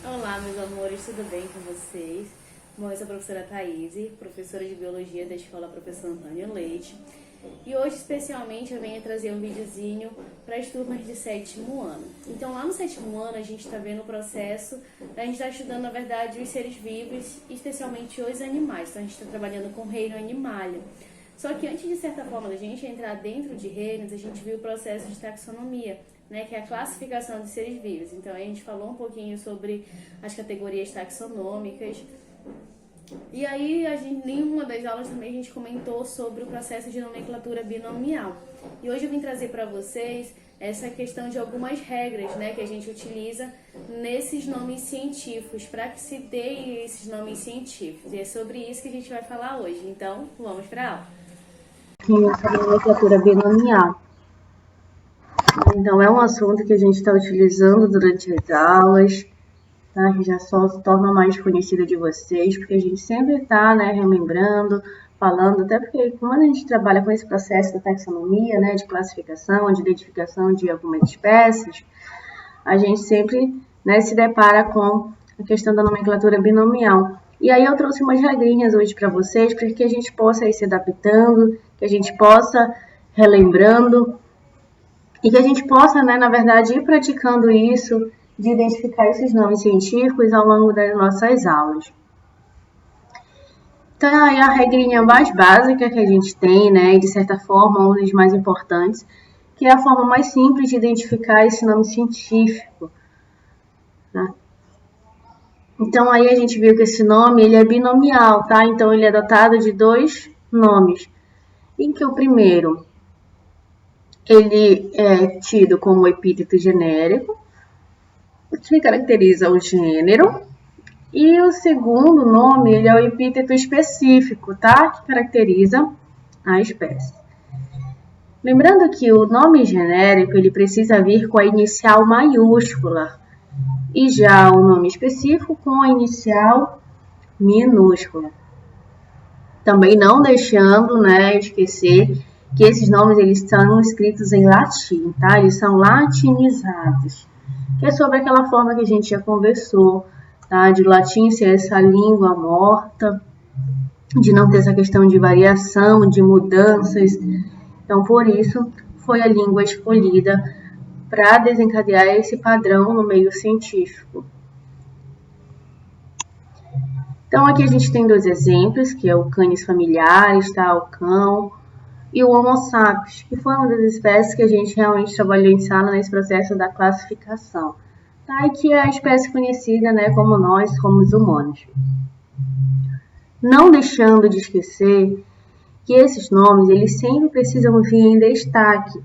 Olá, meus amores, tudo bem com vocês? Bom, eu sou a professora Thaís, professora de Biologia da Escola Professor Antônio Leite. E hoje, especialmente, eu venho trazer um videozinho para as turmas de 7º ano. Então, lá no 7º ano, a gente está vendo o processo, a gente está estudando, na verdade, os seres vivos, especialmente os animais. Então, a gente está trabalhando com o reino animália. Só que antes, de certa forma, da gente entrar dentro de reinos, a gente viu o processo de taxonomia, né, que é a classificação de seres vivos. Então, a gente falou um pouquinho sobre as categorias taxonômicas. E aí, em uma das aulas também, a gente comentou sobre o processo de nomenclatura binomial. E hoje eu vim trazer para vocês essa questão de algumas regras, né, que a gente utiliza nesses nomes científicos, para que se deem esses nomes científicos. E é sobre isso que a gente vai falar hoje. Então, vamos para a aula. Essa nomenclatura binomial. Então, é um assunto que a gente está utilizando durante as aulas, tá? Que já só se torna mais conhecida de vocês, porque a gente sempre está, né, relembrando, falando, até porque quando a gente trabalha com esse processo da taxonomia, né, de classificação, de identificação de algumas espécies, a gente sempre, né, se depara com a questão da nomenclatura binomial. E aí eu trouxe umas regrinhas hoje para vocês, para que a gente possa ir se adaptando, que a gente possa relembrando, e que a gente possa, né, na verdade, ir praticando isso, de identificar esses nomes científicos ao longo das nossas aulas. Então, aí a regrinha mais básica que a gente tem, né, e de certa forma, uma das mais importantes, que é a forma mais simples de identificar esse nome científico, né? Então, aí a gente viu que esse nome, ele é binomial, tá? Então, ele é dotado de dois nomes. Em que o primeiro, ele é tido como epíteto genérico, que caracteriza o gênero, e o segundo nome, ele é o epíteto específico, tá? Que caracteriza a espécie. Lembrando que o nome genérico, ele precisa vir com a inicial maiúscula, e já o nome específico com a inicial minúscula. Também não deixando, né, esquecer que esses nomes, eles são escritos em latim, tá? Eles são latinizados, que é sobre aquela forma que a gente já conversou, tá? De latim ser essa língua morta, de não ter essa questão de variação, de mudanças. Então, por isso, foi a língua escolhida para desencadear esse padrão no meio científico. Então, aqui a gente tem dois exemplos, que é o Canis familiaris, tá? O cão, e o Homo sapiens, que foi uma das espécies que a gente realmente trabalhou em sala nesse processo da classificação, tá? E que é a espécie conhecida, né, como nós, como os humanos. Não deixando de esquecer que esses nomes, eles sempre precisam vir em destaque,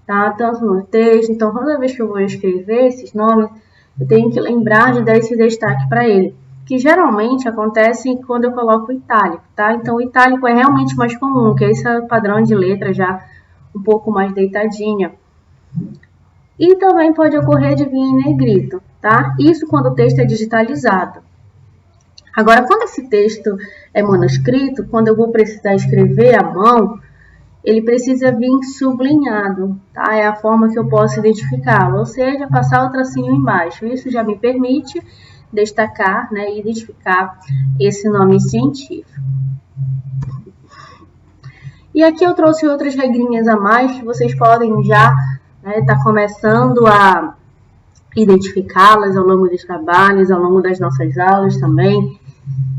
tá? Tanto no texto, então toda vez que eu vou escrever esses nomes, eu tenho que lembrar de dar esse destaque para ele, que geralmente acontece quando eu coloco o itálico, tá? Então o itálico é realmente mais comum, que esse é o padrão de letra já um pouco mais deitadinha. E também pode ocorrer de vir em negrito, tá? Isso quando o texto é digitalizado. Agora, quando esse texto é manuscrito, quando eu vou precisar escrever à mão, ele precisa vir sublinhado, tá? É a forma que eu posso identificá-lo, ou seja, passar o tracinho embaixo. Isso já me permite destacar, né, e identificar esse nome científico. E aqui eu trouxe outras regrinhas a mais que vocês podem já, né, tá começando a identificá-las ao longo dos trabalhos, ao longo das nossas aulas também,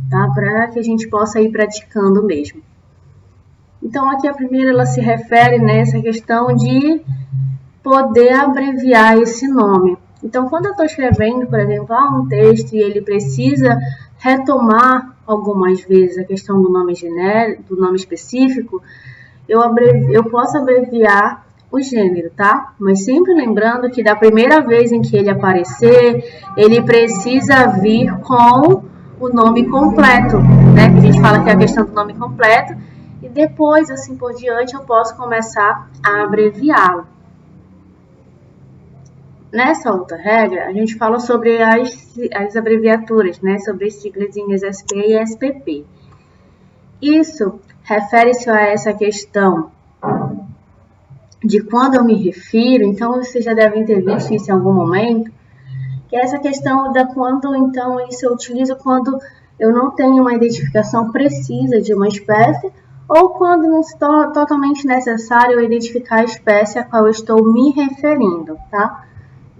tá? Para que a gente possa ir praticando mesmo. Então, aqui a primeira, ela se refere nessa questão de poder abreviar esse nome. Então, quando eu estou escrevendo, por exemplo, um texto e ele precisa retomar algumas vezes a questão do nome genérico, do nome específico, eu posso abreviar o gênero, tá? Mas sempre lembrando que da primeira vez em que ele aparecer, ele precisa vir com o nome completo, né? Que a gente fala que é a questão do nome completo, e depois, assim por diante, eu posso começar a abreviá-lo. Nessa outra regra, a gente fala sobre as abreviaturas, né? Sobre as siglazinhas SP e SPP. Isso refere-se a essa questão de quando eu me refiro, então vocês já devem ter visto isso em algum momento, que é essa questão da quando, então, isso eu utilizo quando eu não tenho uma identificação precisa de uma espécie, ou quando não se torna totalmente necessário eu identificar a espécie a qual eu estou me referindo, tá?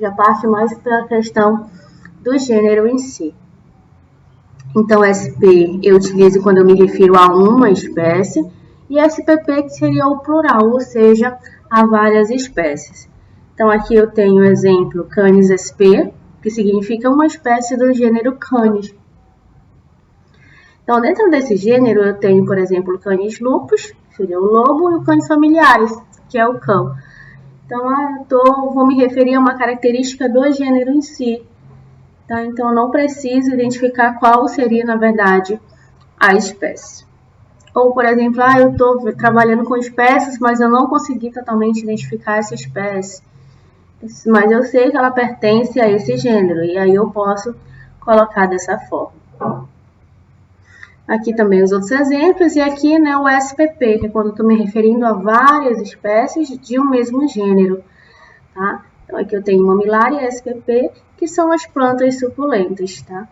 Já parte mais para a questão do gênero em si. Então, SP eu utilizo quando eu me refiro a uma espécie, e SPP que seria o plural, ou seja, a várias espécies. Então, aqui eu tenho o exemplo Canis sp, que significa uma espécie do gênero Canis. Então, dentro desse gênero, eu tenho, por exemplo, o Canis lupus, que seria o lobo, e o Canis familiaris, que é o cão. Então, vou me referir a uma característica do gênero em si. Tá? Então, eu não preciso identificar qual seria, na verdade, a espécie. Ou, por exemplo, eu estou trabalhando com espécies, mas eu não consegui totalmente identificar essa espécie. Mas eu sei que ela pertence a esse gênero, e aí eu posso colocar dessa forma. Aqui também os outros exemplos, e aqui, né, o SPP, que é quando eu estou me referindo a várias espécies de um mesmo gênero, tá? Então, aqui eu tenho Mammillaria e SPP, que são as plantas suculentas, tá?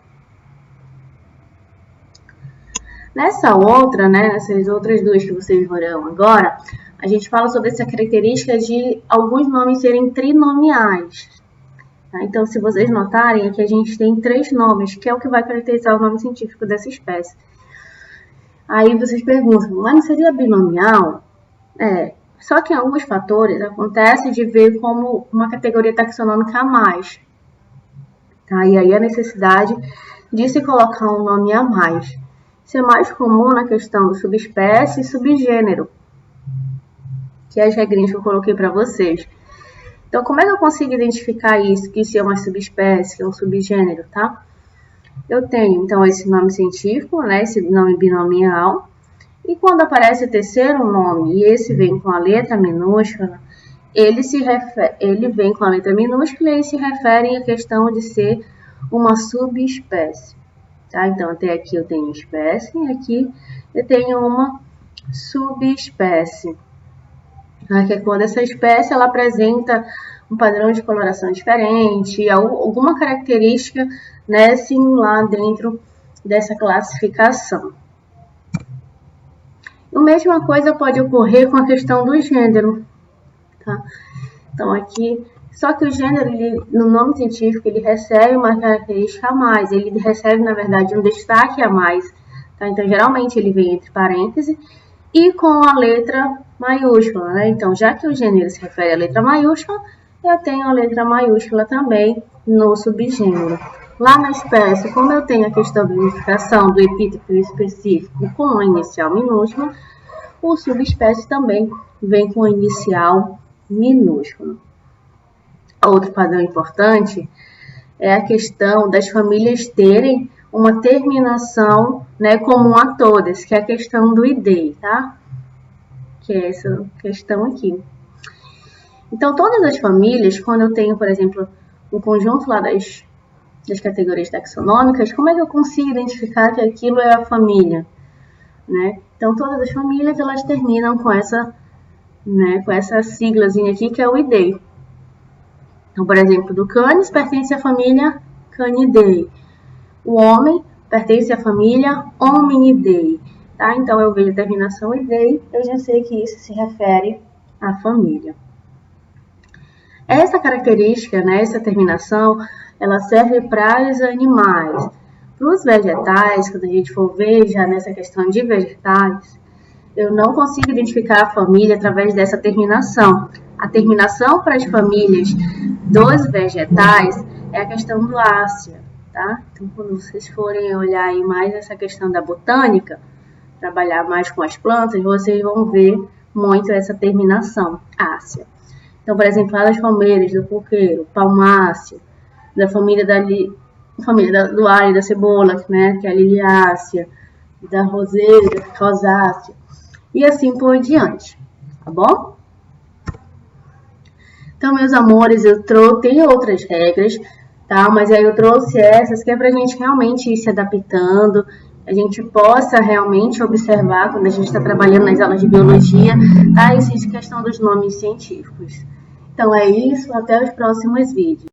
Nessa outra, né, nessas outras duas que vocês verão agora, a gente fala sobre essa característica de alguns nomes serem trinomiais. Tá? Então, se vocês notarem, aqui a gente tem 3 nomes, que é o que vai caracterizar o nome científico dessa espécie. Aí vocês perguntam, mas não seria binomial? Só que em alguns fatores acontece de ver como uma categoria taxonômica a mais. Tá? E aí a necessidade de se colocar um nome a mais. Isso é mais comum na questão do subespécie e subgênero, que é as regrinhas que eu coloquei para vocês. Então, como é que eu consigo identificar isso, que isso é uma subespécie, que é um subgênero, tá? Eu tenho, então, esse nome científico, né, esse nome binomial, e quando aparece o terceiro nome, e esse vem com a letra minúscula, ele vem com a letra minúscula e se refere à questão de ser uma subespécie. Tá? Então, até aqui eu tenho espécie, e aqui eu tenho uma subespécie. Que é quando essa espécie ela apresenta um padrão de coloração diferente, alguma característica, né, singular dentro dessa classificação. A mesma coisa pode ocorrer com a questão do gênero. Tá? Então, aqui, só que o gênero, no nome científico, ele recebe uma característica a mais, ele recebe, na verdade, um destaque a mais. Tá? Então, geralmente, ele vem entre parênteses e com a letra maiúscula, né? Então, já que o gênero se refere à letra maiúscula, eu tenho a letra maiúscula também no subgênero. Lá na espécie, como eu tenho a questão da identificação do epíteto específico com a inicial minúscula, o subespécie também vem com a inicial minúscula. Outro padrão importante é a questão das famílias terem uma terminação, né, comum a todas, que é a questão do ID, tá? Que é essa questão aqui. Então, todas as famílias, quando eu tenho, por exemplo, um conjunto lá das categorias taxonômicas, como é que eu consigo identificar que aquilo é a família? Né? Então, todas as famílias, elas terminam com essa, né, com essa siglazinha aqui, que é o ID. Então, por exemplo, do Canis pertence à família Canidae. O homem pertence à família Hominidae. Tá? Então, eu vejo a terminação ID, eu já sei que isso se refere à família. Essa característica, né, essa terminação, ela serve para os animais. Para os vegetais, quando a gente for ver já nessa questão de vegetais, eu não consigo identificar a família através dessa terminação. A terminação para as famílias dos vegetais é a questão do ácia, tá? Então, quando vocês forem olhar aí mais essa questão da botânica, trabalhar mais com as plantas, vocês vão ver muito essa terminação, ácia. Então, por exemplo, das palmeiras, do coqueiro, palmácea, da família do alho, da cebola, né, que é a liliácea, da roseira, rosácea, e assim por diante, tá bom? Então, meus amores, tem outras regras, tá? Mas aí eu trouxe essas que é pra gente realmente ir se adaptando, a gente possa realmente observar quando a gente está trabalhando nas aulas de biologia, tá? Isso é questão dos nomes científicos. Então é isso, até os próximos vídeos.